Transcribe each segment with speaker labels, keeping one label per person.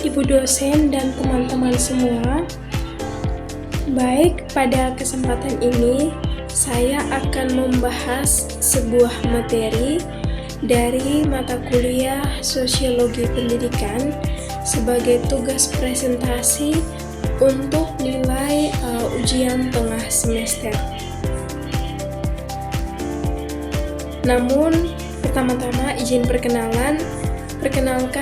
Speaker 1: Ibu dosen dan teman-teman semua. Baik, pada kesempatan ini saya akan membahas sebuah materi dari mata kuliah Sosiologi Pendidikan sebagai tugas presentasi untuk nilai ujian tengah semester. Namun, pertama-tama izin perkenalkan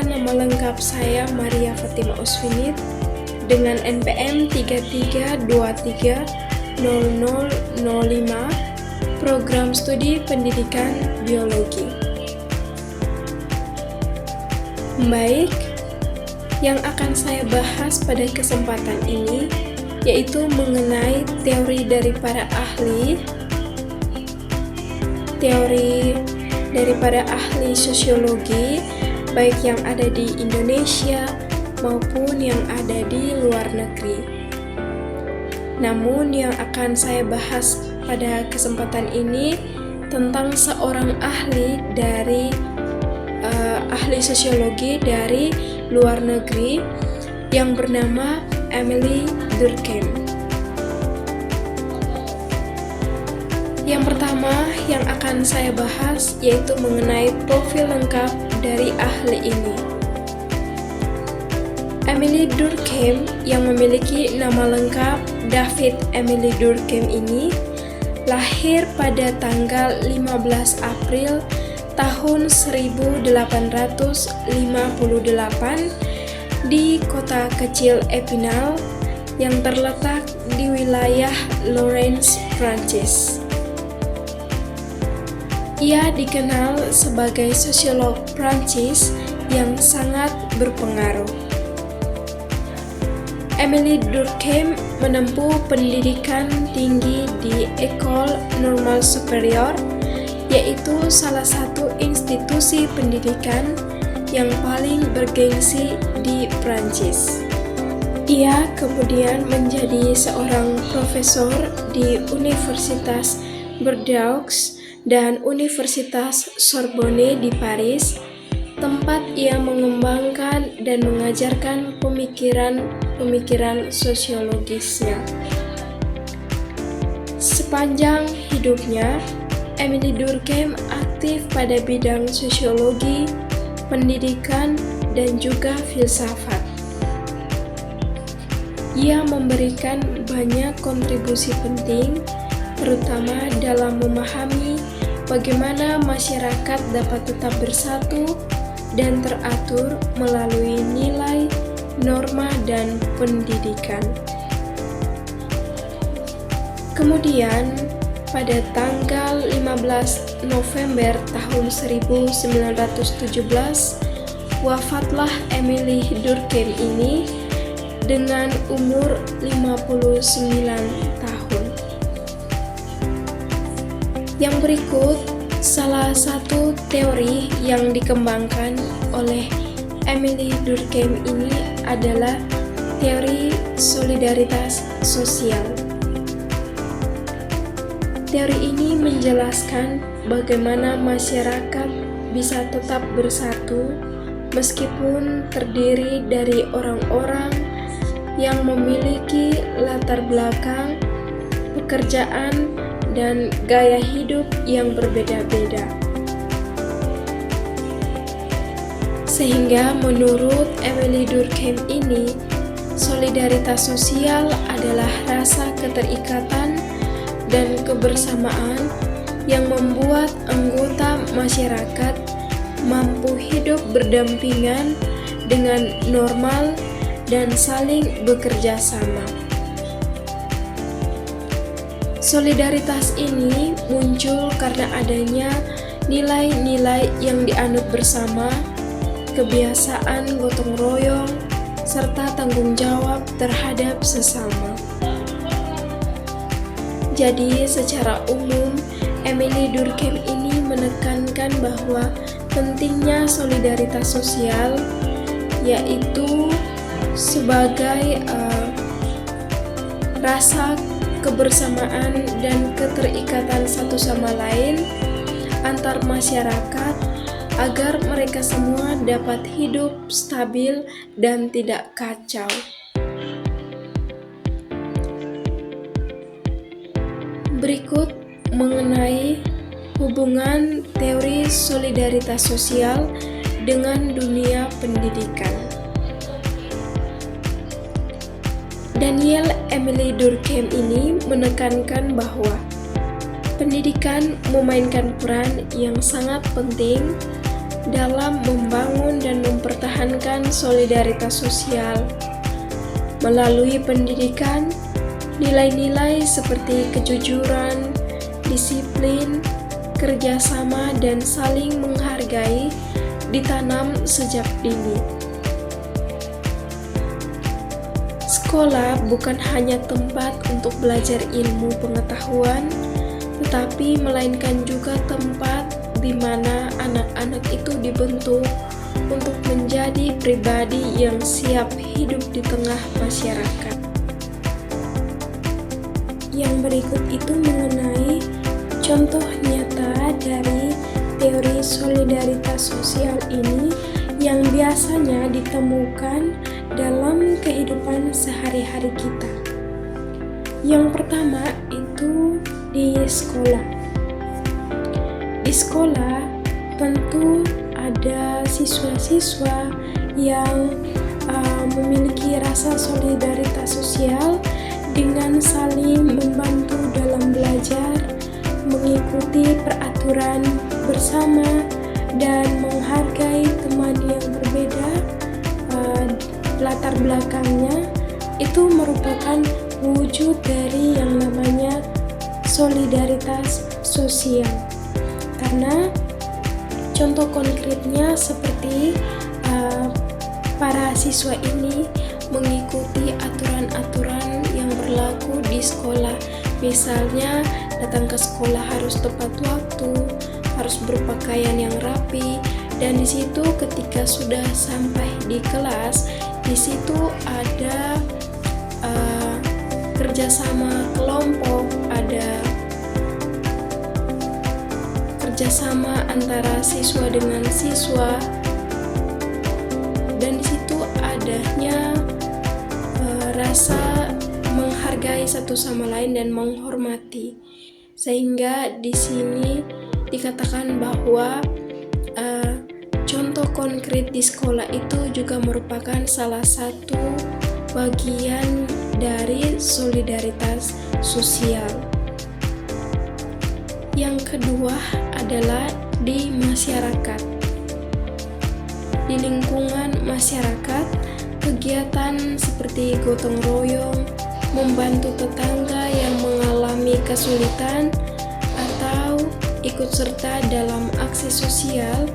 Speaker 1: nama lengkap saya Maria Fatima Usfinit dengan NPM 33230005, Program Studi Pendidikan Biologi. Baik, yang akan saya bahas pada kesempatan ini yaitu mengenai teori dari para ahli sosiologi, baik yang ada di Indonesia maupun yang ada di luar negeri. Namun yang akan saya bahas pada kesempatan ini tentang seorang ahli sosiologi dari luar negeri yang bernama Emile Durkheim. Yang pertama yang akan saya bahas yaitu mengenai profil lengkap dari ahli ini. Emile Durkheim yang memiliki nama lengkap David Emile Durkheim ini lahir pada tanggal 15 April tahun 1858 di kota kecil Epinal yang terletak di wilayah Lorraine, Prancis. Ia dikenal sebagai sosiolog Prancis yang sangat berpengaruh. Emile Durkheim menempuh pendidikan tinggi di École Normale Supérieure, yaitu salah satu institusi pendidikan yang paling bergengsi di Prancis. Ia kemudian menjadi seorang profesor di Universitas Bordeaux dan Universitas Sorbonne di Paris, tempat ia mengembangkan dan mengajarkan pemikiran sosiologisnya. Sepanjang hidupnya, Emile Durkheim aktif pada bidang sosiologi, pendidikan, dan juga filsafat. Ia memberikan banyak kontribusi penting, terutama dalam memahami bagaimana masyarakat dapat tetap bersatu dan teratur melalui nilai, norma, dan pendidikan. Kemudian, pada tanggal 15 November tahun 1917, wafatlah Emile Durkheim ini dengan umur 59 tahun. Yang berikut salah satu teori yang dikembangkan oleh Emile Durkheim ini adalah teori solidaritas sosial. Teori ini menjelaskan bagaimana masyarakat bisa tetap bersatu meskipun terdiri dari orang-orang yang memiliki latar belakang, pekerjaan, dan gaya hidup yang berbeda-beda. Sehingga menurut Emile Durkheim ini, solidaritas sosial adalah rasa keterikatan dan kebersamaan yang membuat anggota masyarakat mampu hidup berdampingan dengan normal dan saling bekerja sama. Solidaritas ini muncul karena adanya nilai-nilai yang dianut bersama, kebiasaan gotong royong, serta tanggung jawab terhadap sesama. Jadi, secara umum, Emile Durkheim ini menekankan bahwa pentingnya solidaritas sosial, yaitu sebagai rasa kebersamaan dan keterikatan satu sama lain antar masyarakat agar mereka semua dapat hidup stabil dan tidak kacau. Berikut mengenai hubungan teori solidaritas sosial dengan dunia pendidikan. Daniel Emile Durkheim ini menekankan bahwa pendidikan memainkan peran yang sangat penting dalam membangun dan mempertahankan solidaritas sosial. Melalui pendidikan, nilai-nilai seperti kejujuran, disiplin, kerjasama, dan saling menghargai ditanam sejak dini. Sekolah bukan hanya tempat untuk belajar ilmu pengetahuan, tetapi melainkan juga tempat di mana anak-anak itu dibentuk untuk menjadi pribadi yang siap hidup di tengah masyarakat. Yang berikut itu mengenai contoh nyata dari teori solidaritas sosial ini yang biasanya ditemukan dalam kehidupan sehari-hari kita. Yang pertama itu di sekolah. Di sekolah tentu ada siswa-siswa yang memiliki rasa solidaritas sosial dengan saling membantu dalam belajar, mengikuti peraturan bersama, dan menghargai teman yang berbeda latar belakangnya. Itu merupakan wujud dari yang namanya solidaritas sosial. Karena contoh konkretnya seperti para siswa ini mengikuti aturan-aturan yang berlaku di sekolah. Misalnya datang ke sekolah harus tepat waktu, harus berpakaian yang rapi, dan di situ ketika sudah sampai di kelas, di situ ada kerjasama kelompok, ada kerjasama antara siswa dengan siswa, dan di situ adanya rasa menghargai satu sama lain dan menghormati, sehingga di sini dikatakan bahwa contoh konkret di sekolah itu juga merupakan salah satu bagian dari solidaritas sosial. Yang kedua adalah di masyarakat. Di lingkungan masyarakat, kegiatan seperti gotong royong, membantu tetangga yang mengalami kesulitan, atau ikut serta dalam aksi sosial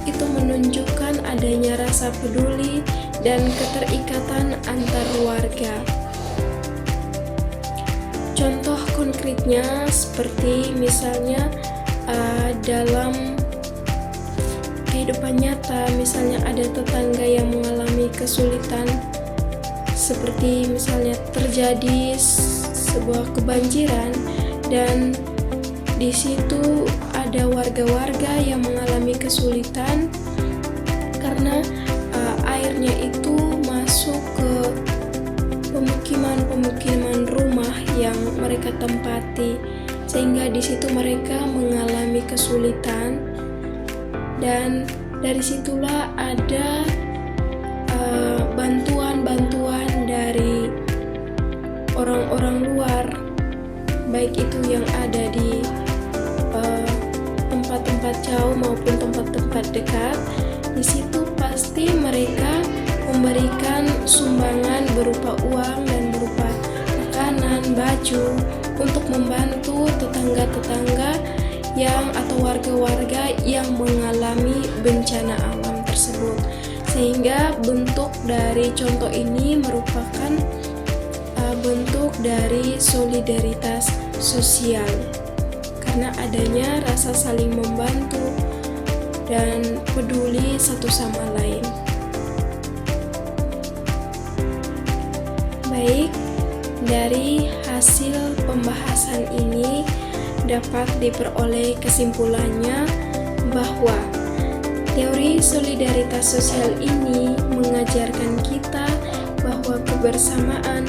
Speaker 1: itu menunjukkan adanya rasa peduli dan keterikatan antar warga. Contoh konkretnya seperti misalnya dalam kehidupan nyata, misalnya ada tetangga yang mengalami kesulitan, seperti misalnya terjadi sebuah kebanjiran dan di situ ada warga-warga yang mengalami kesulitan karena airnya itu masuk ke pemukiman rumah yang mereka tempati, sehingga di situ mereka mengalami kesulitan, dan dari situlah ada bantuan-bantuan dari orang-orang luar, baik itu yang ada di tempat-tempat jauh maupun tempat-tempat dekat. Di situ pasti mereka memberikan sumbangan berupa uang dan berupa makanan, baju untuk membantu tetangga-tetangga yang atau warga-warga yang mengalami bencana alam tersebut. Sehingga bentuk dari contoh ini merupakan bentuk dari solidaritas sosial, karena adanya rasa saling membantu dan peduli satu sama lain. Baik, dari hasil pembahasan ini dapat diperoleh kesimpulannya bahwa Teori solidaritas sosial ini mengajarkan kita bahwa kebersamaan,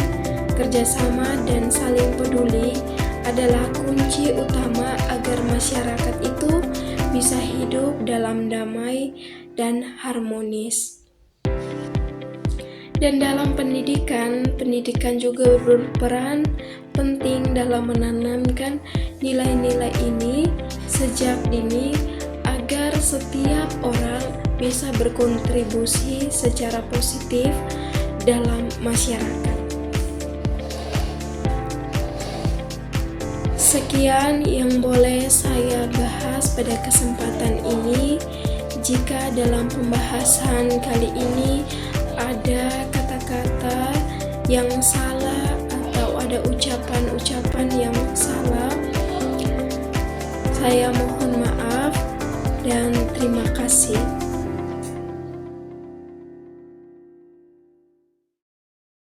Speaker 1: kerjasama, dan saling peduli adalah kunci utama agar masyarakat itu bisa hidup dalam damai dan harmonis. Dan dalam pendidikan juga berperan penting dalam menanamkan nilai-nilai ini sejak dini agar setiap orang bisa berkontribusi secara positif dalam masyarakat. Sekian yang boleh saya bahas pada kesempatan ini. Jika dalam pembahasan kali ini ada kata-kata yang salah atau ada ucapan-ucapan yang salah, saya mohon maaf dan terima kasih.